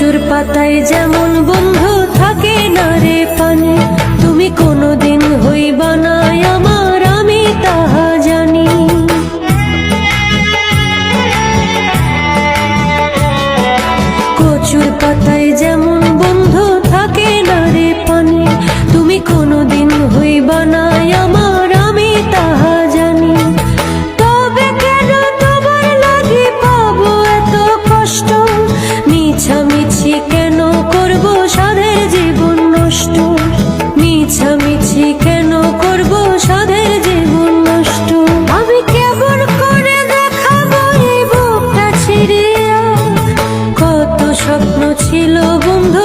কচুর পাতায় যেমন বন্ধু থাকে না রে পানে, তুমি কোনোদিন হইবা না আমার, আমি তাহা জানি। কচুর পাতায় যেমন বন্ধু থাকে না রে পানে, তুমি কোনোদিন হইবা না আমার, আমি তাহা জানি। তবে কেন তোমার লাগি পাবো এত কষ্ট, মিছামিছি কেন করব সাধের জীবন নষ্ট, মিছামিছি কেন করব সাধের জীবন নষ্ট। আমি কেমন করে দেখাবো এই বুকটা ছিড়িয়া, কত স্বপ্ন ছিল বন্ধু